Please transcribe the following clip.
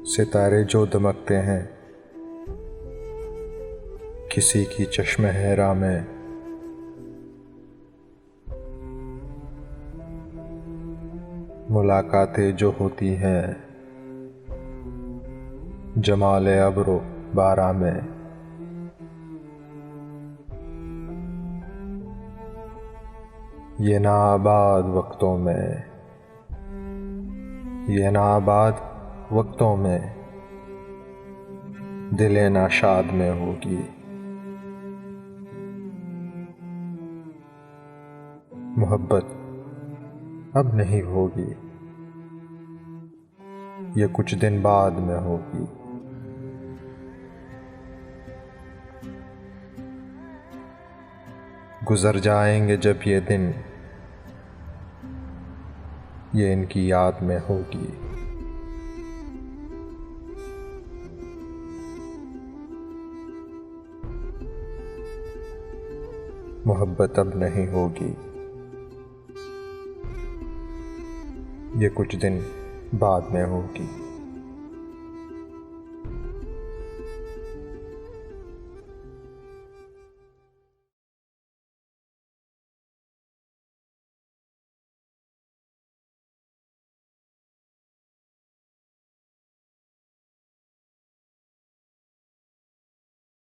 ستارے جو دمکتے ہیں کسی کی چشم حیراں میں، ملاقاتیں جو ہوتی ہیں جمال ابر و باراں میں، یہ ناآباد وقتوں میں، یہ ناآباد وقتوں میں دل ناشاد میں ہوگی۔ محبت اب نہیں ہوگی، یہ کچھ دن بعد میں ہوگی۔ گزر جائیں گے جب یہ دن، یہ ان کی یاد میں ہوگی۔ محبت اب نہیں ہوگی، یہ کچھ دن بعد میں ہوگی۔